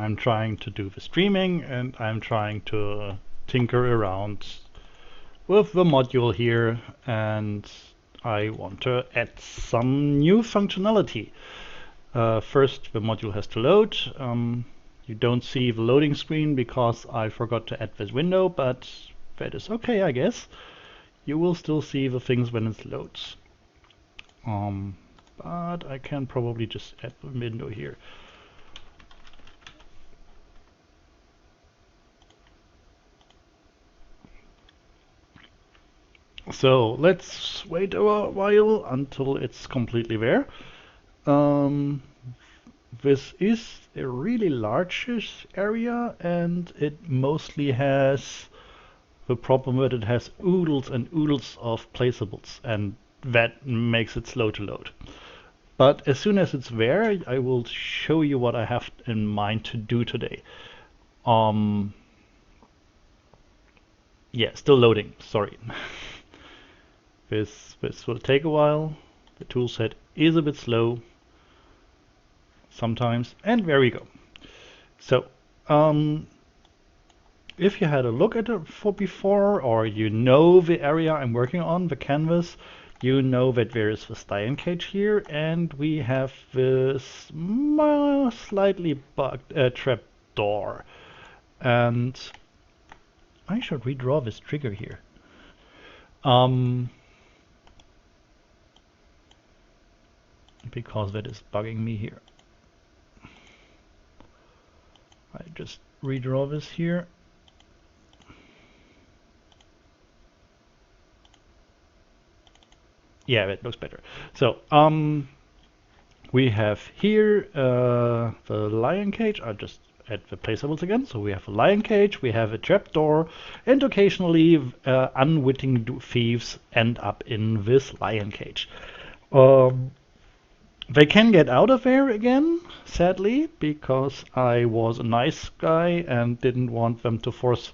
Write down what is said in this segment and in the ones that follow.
I'm trying to do the streaming and I'm trying to tinker around with the module here, and I want to add some new functionality. First, the module has to load. You don't see the loading screen because I forgot to add this window, but that is okay, I guess. You will still see the things when it loads. But I can probably just add the window here. So let's wait a while until it's completely there. This is a really large area, and it mostly has the problem that it has oodles and oodles of placeables, and that makes it slow to load. But as soon as it's there, I will show you what I have in mind to do today. Yeah, still loading, sorry. This will take a while. The toolset is a bit slow sometimes, and there we go. So, if you had a look at it before, or you know the area I'm working on, the canvas, you know that there is this lion cage here, and we have this slightly bugged trap door. And I should redraw this trigger here. Because that is bugging me here. I just redraw this here. Yeah, that looks better. So, we have here the lion cage. I'll just add the placeables again. So we have a lion cage, we have a trapdoor, and occasionally unwitting thieves end up in this lion cage. They can get out of there again, sadly, because I was a nice guy and didn't want them to force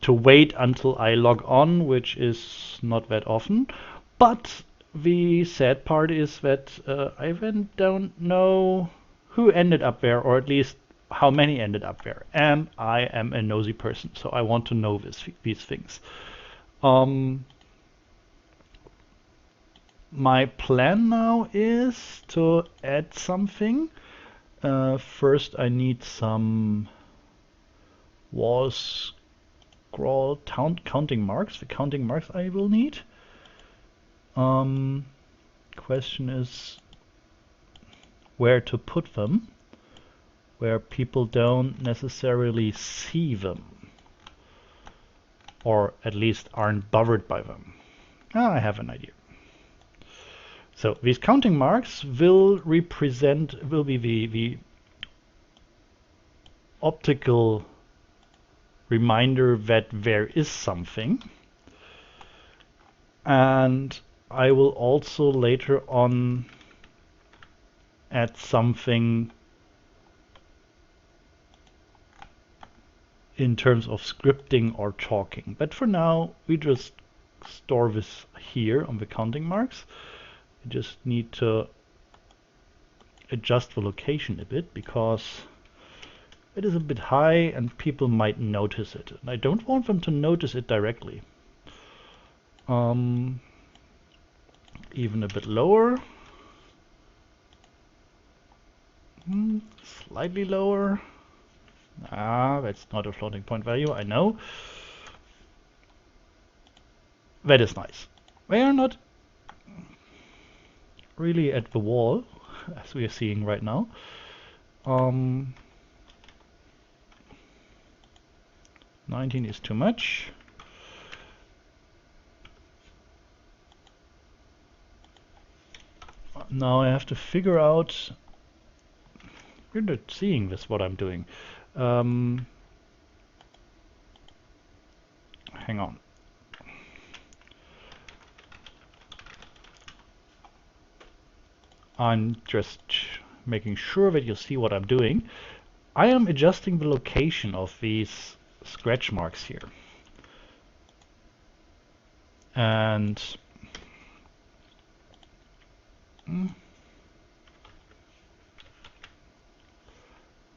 to wait until I log on, which is not that often. But the sad part is that I then don't know who ended up there, or at least how many ended up there. And I am a nosy person, so I want to know these things. My plan now is to add something. First, I need some wall scroll counting marks. The counting marks I will need. Question is where to put them, where people don't necessarily see them, or at least aren't bothered by them. I have an idea. So these counting marks will be the optical reminder that there is something. And I will also later on add something in terms of scripting or talking. But for now, we just store this here on the counting marks. You just need to adjust the location a bit because it is a bit high and people might notice it. And I don't want them to notice it directly. Even a bit lower. Slightly lower. That's not a floating point value, I know. That is nice. They are not really at the wall, as we are seeing right now. 19 is too much. Now I have to figure out. You're not seeing this, what I'm doing. Hang on. I'm just making sure that you see what I'm doing. I am adjusting the location of these scratch marks here. And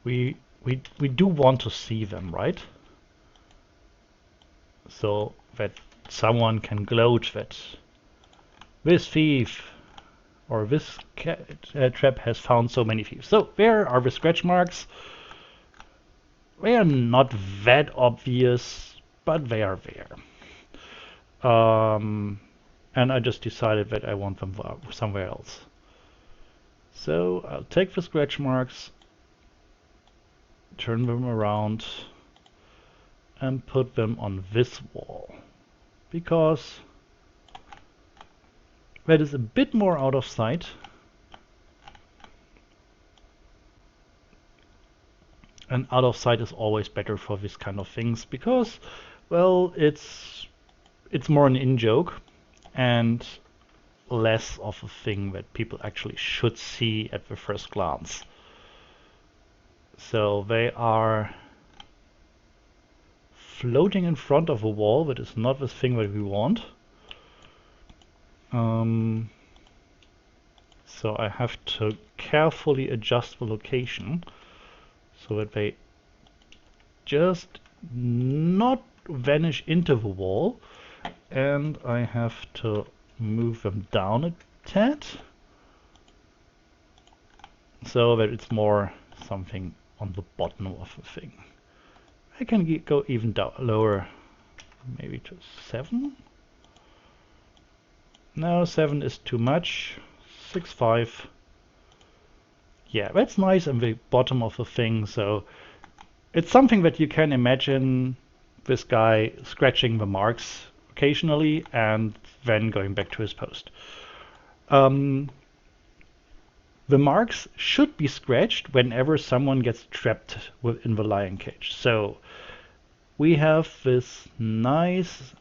we we do want to see them, right? So that someone can gloat that this thief or this trap has found so many thieves. So where are the scratch marks? They are not that obvious, but they are there. And I just decided that I want them somewhere else. So I'll take the scratch marks, turn them around, and put them on this wall, because that is a bit more out of sight. And out of sight is always better for this kind of things, because, well, it's more an in-joke and less of a thing that people actually should see at the first glance. So they are floating in front of a wall that is not the thing that we want. So I have to carefully adjust the location so that they just not vanish into the wall, and I have to move them down a tad so that it's more something on the bottom of the thing. I can go even down lower, maybe to 7. No, 7 is too much. 6, 5. Yeah, that's nice on the bottom of the thing. So it's something that you can imagine this guy scratching the marks occasionally and then going back to his post. The marks should be scratched whenever someone gets trapped within the lion cage. So we have this nice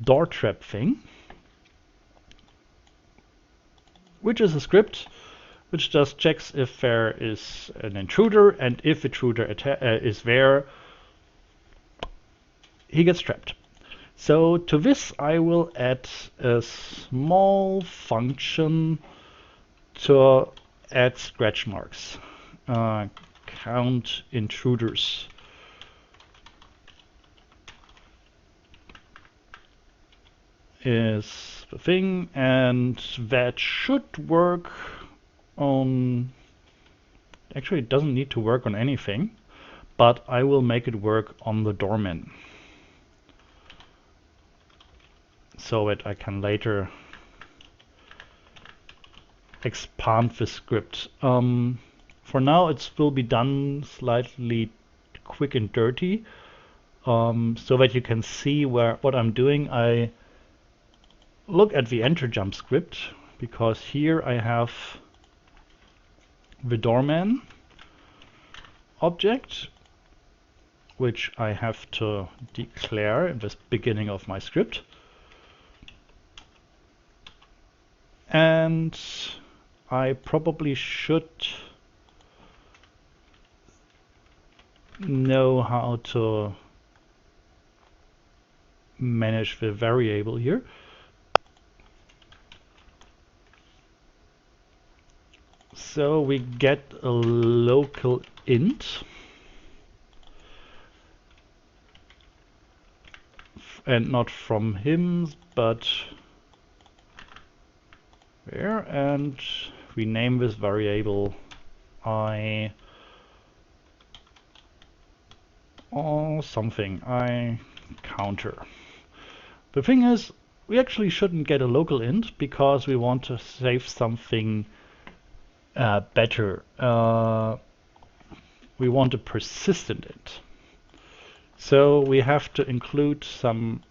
door trap thing, which is a script which just checks if there is an intruder, and if the intruder is there, he gets trapped. So to this I will add a small function to add scratch marks. Count intruders. Is the thing, and that should work on... Actually, it doesn't need to work on anything, but I will make it work on the doorman, so that I can later expand the script. For now, it will be done slightly quick and dirty, so that you can see what I'm doing. I look at the enter jump script, because here I have the doorman object, which I have to declare in the beginning of my script. And I probably should know how to manage the variable here. So we get a local int, and not from him, but there, and we name this variable I something, I counter. The thing is, we actually shouldn't get a local int, because we want to save something better. We want a persistent int. So we have to include some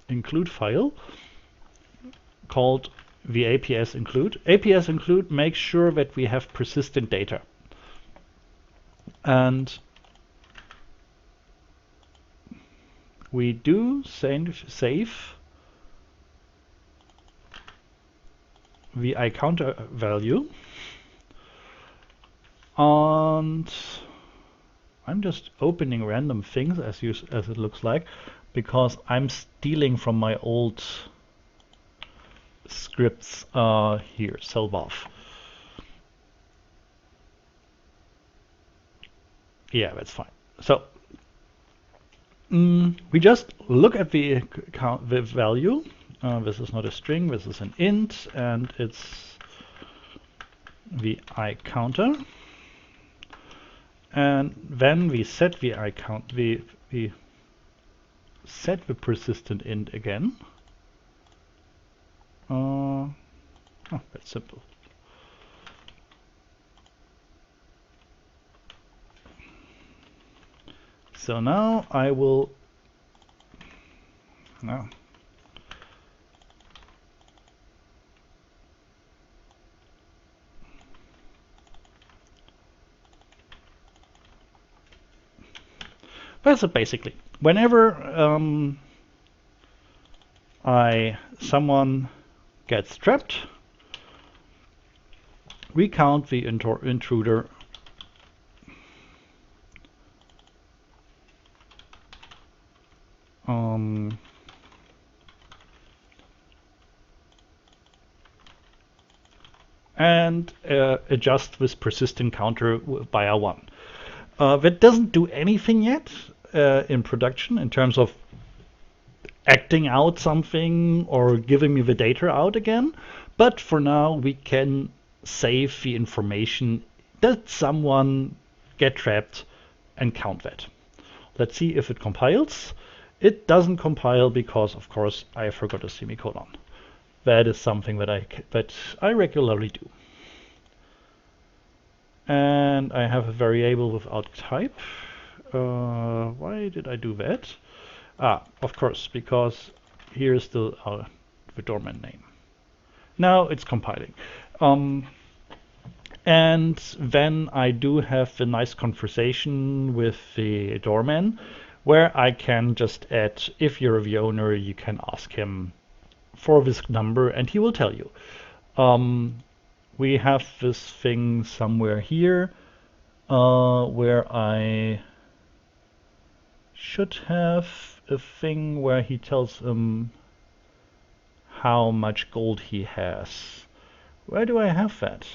include file called the APS include. APS include makes sure that we have persistent data. And we do save the iCounter value, and I'm just opening random things as it looks like, because I'm stealing from my old scripts here, Selvaf. Yeah, that's fine. So we just look at the count, the value. This is not a string, this is an int, and it's the I counter. And then we set the I count, we set the persistent int again. Oh, that's simple. So now I will that's it basically. Whenever someone gets trapped, we count the intruder and adjust this persistent counter by a 1. That doesn't do anything yet in production in terms of acting out something or giving me the data out again, but for now we can save the information that someone get trapped and count that. Let's see if it compiles. It doesn't compile because, of course, I forgot a semicolon. That is something that I regularly do. And I have a variable without type. Why did I do that? Of course, because here's the doorman name. Now it's compiling. And then I do have the nice conversation with the doorman where I can just add, if you're the owner, you can ask him for this number and he will tell you. We have this thing somewhere here where I should have a thing where he tells him how much gold he has. Where do I have that?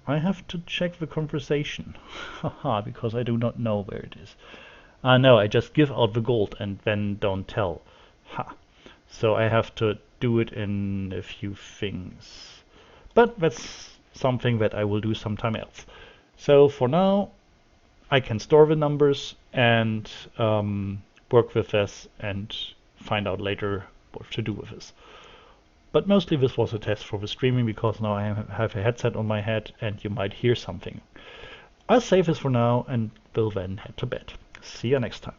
I have to check the conversation. Haha, because I do not know where it is. No, I just give out the gold and then don't tell. Ha. So I have to do it in a few things. But that's something that I will do sometime else. So for now, I can store the numbers and work with this and find out later what to do with this. But mostly this was a test for the streaming because now I have a headset on my head and you might hear something. I'll save this for now and will then head to bed. See you next time.